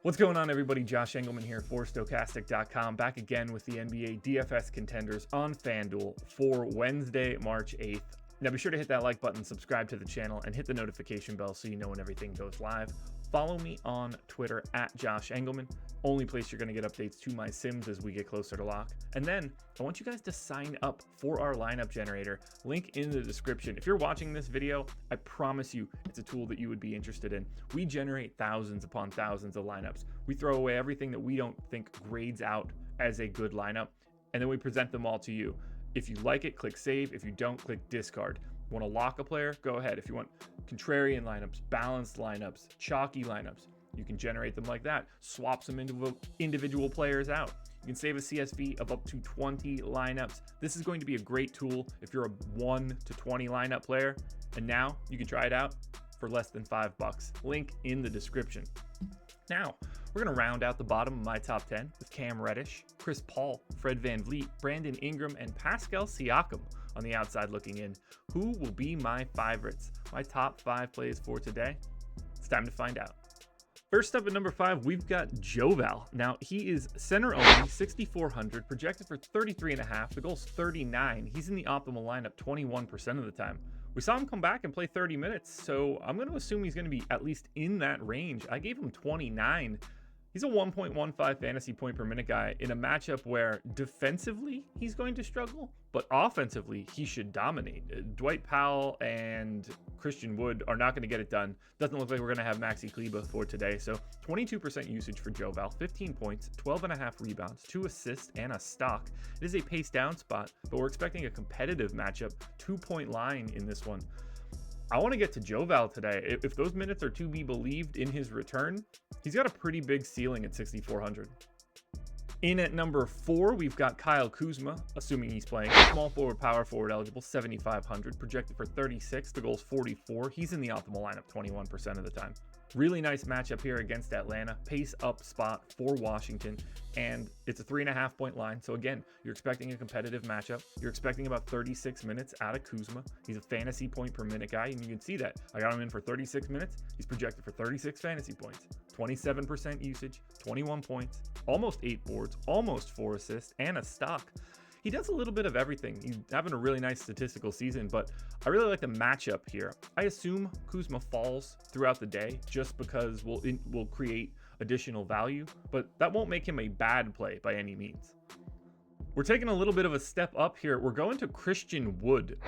What's going on, everybody? Josh Engleman here for Stokastic.com, back again with the NBA DFS contenders on FanDuel for Wednesday, March 8th. Now be sure to hit that like button, subscribe to the channel, and hit the notification bell so you know when everything goes live. Follow me on Twitter at Josh Engleman, only place you're going to get updates to my sims as we get closer to lock. And then I want you guys to sign up for our lineup generator, link in the description. If you're watching this video, I promise you it's a tool that you would be interested in. We generate thousands upon thousands of lineups. We throw away everything that we don't think grades out as a good lineup, and then we present them all to you. If you like it, click save. If you don't, click discard. Want to lock a player? Go ahead. If you want contrarian lineups, balanced lineups, chalky lineups, you can generate them like that. Swap some individual players out. You can save a CSV of up to 20 lineups. This is going to be a great tool if you're a 1 to 20 lineup player. And now you can try it out for less than $5. Link in the description. Now, we're going to round out the bottom of my top 10 with Cam Reddish, Chris Paul, Fred VanVleet, Brandon Ingram, and Pascal Siakam on the outside looking in. Who will be my favorites? My top 5 plays for today? It's time to find out. First up at number 5, we've got Joval. Now, he is center only, 6,400, projected for 33.5. The goal's 39. He's in the optimal lineup 21% of the time. We saw him come back and play 30 minutes, so I'm going to assume he's going to be at least in that range. I gave him 29. He's a 1.15 fantasy point per minute guy in a matchup where defensively he's going to struggle, but offensively he should dominate. Dwight Powell and Christian Wood are not going to get it done. Doesn't look like we're going to have Maxi Kleber for today. So 22% usage for Joval, 15 points, 12.5 rebounds, 2 assists, and a stock. It is a pace down spot, but we're expecting a competitive matchup, 2-point line in this one. I want to get to Joval today. If those minutes are to be believed in his return, he's got a pretty big ceiling at 6,400. In at number 4, we've got Kyle Kuzma, assuming he's playing. Small forward, power forward eligible, 7,500, projected for 36. The goal's 44. He's in the optimal lineup 21% of the time. Really nice matchup here against Atlanta. Pace up spot for Washington, and it's a 3.5-point line. So again, you're expecting a competitive matchup. You're expecting about 36 minutes out of Kuzma. He's a fantasy point per minute guy, and you can see that. I got him in for 36 minutes. He's projected for 36 fantasy points, 27% usage, 21 points, almost 8 boards, almost 4 assists, and a stock. He does a little bit of everything. He's having a really nice statistical season, but I really like the matchup here. I assume Kuzma falls throughout the day just because we'll create additional value, but that won't make him a bad play by any means. We're taking a little bit of a step up here. We're going to Christian Wood.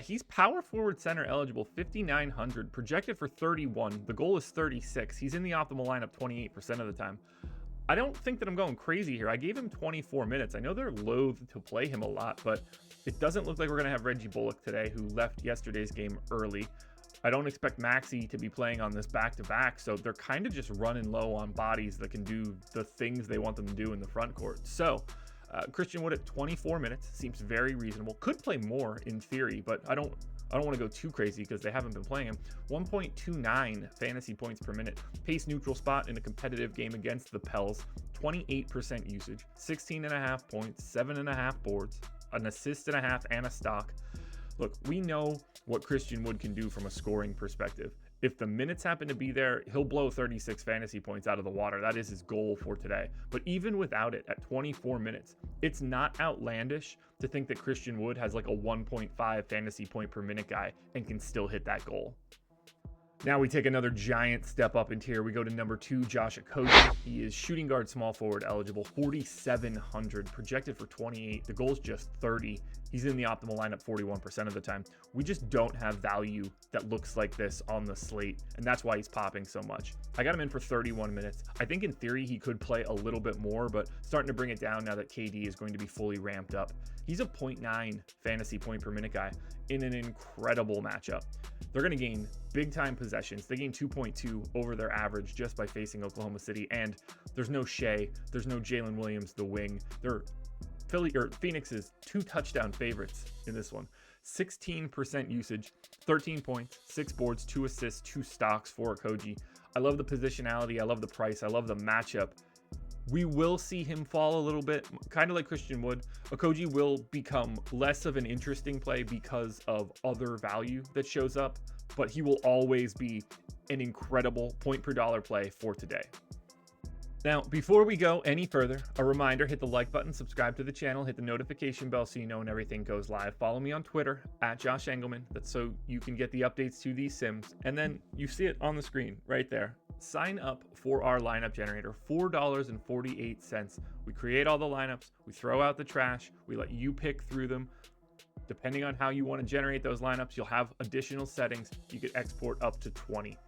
He's power forward center eligible, 5,900, projected for 31. The goal is 36. He's in the optimal lineup 28% of the time. I don't think that I'm going crazy here. I gave him 24 minutes. I know they're loath to play him a lot, but it doesn't look like we're going to have Reggie Bullock today, who left yesterday's game early. I don't expect Maxi to be playing on this back-to-back, so they're kind of just running low on bodies that can do the things they want them to do in the front court. So Christian Wood at 24 minutes seems very reasonable. Could play more in theory, but I don't want to go too crazy because they haven't been playing him. 1.29 fantasy points per minute. Pace neutral spot in a competitive game against the Pels. 28% usage, 16.5 points, 7.5 boards, an assist and a half, and a stock. Look, we know what Christian Wood can do from a scoring perspective. If the minutes happen to be there, he'll blow 36 fantasy points out of the water. That is his goal for today. But even without it, at 24 minutes, it's not outlandish to think that Christian Wood has like a 1.5 fantasy point per minute guy and can still hit that goal. Now we take another giant step up into here. We go to number 2, Josh Okogie. He is shooting guard, small forward eligible, 4,700, projected for 28. The goal's just 30. He's in the optimal lineup 41% of the time. We just don't have value that looks like this on the slate, and that's why he's popping so much. I got him in for 31 minutes. I think in theory he could play a little bit more, but starting to bring it down now that KD is going to be fully ramped up. He's a 0.9 fantasy point per minute guy in an incredible matchup. They're going to gain big time possessions. They gain 2.2 over their average just by facing Oklahoma City. And there's no Shea. There's no Jalen Williams, the wing. They're Phoenix's 2 touchdown favorites in this one. 16% usage, 13 points, 6 boards, 2 assists, 2 stocks for Okogie. I love the positionality. I love the price. I love the matchup. We will see him fall a little bit, kind of like Christian Wood. Okogie will become less of an interesting play because of other value that shows up, but he will always be an incredible point per dollar play for today. Now, before we go any further, a reminder, hit the like button, subscribe to the channel, hit the notification bell so you know when everything goes live. Follow me on Twitter, @Josh Engleman. That's so you can get the updates to these sims. And then you see it on the screen right there. Sign up for our lineup generator, $4.48. We create all the lineups, we throw out the trash, we let you pick through them. Depending on how you want to generate those lineups, you'll have additional settings. You could export up to 20.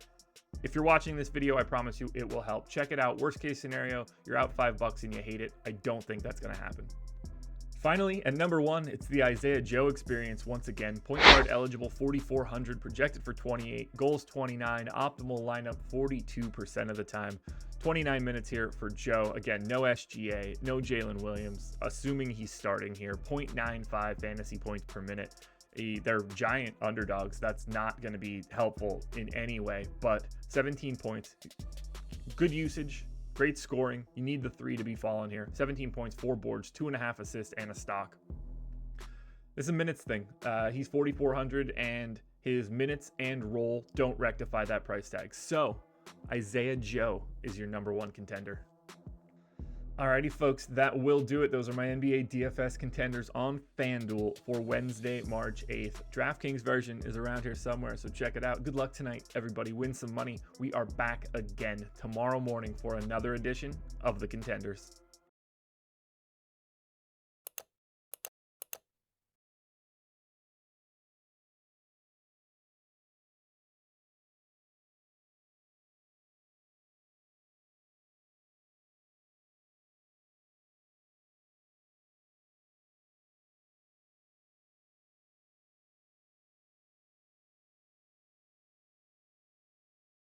If you're watching this video, I promise you it will help. Check it out. Worst case scenario, you're out $5 and you hate it. I don't think that's going to happen. Finally, at number 1, it's the Isaiah Joe experience once again. Point guard eligible, 4,400, projected for 28, goals 29, optimal lineup 42% of the time. 29 minutes here for Joe. Again, no SGA, no Jalen Williams, assuming he's starting here. 0.95 fantasy points per minute. They're giant underdogs. That's not going to be helpful in any way, but 17 points, good usage, great scoring. You need the 3 to be falling here. 17 points, 4 boards, 2.5 assists, and a stock. This is a minutes thing. He's 4,400, and his minutes and role don't rectify that price tag. So Isaiah Joe is your number 1 contender. Alrighty, folks, that will do it. Those are my NBA DFS contenders on FanDuel for Wednesday, March 8th. DraftKings version is around here somewhere, so check it out. Good luck tonight, everybody. Win some money. We are back again tomorrow morning for another edition of the Contenders.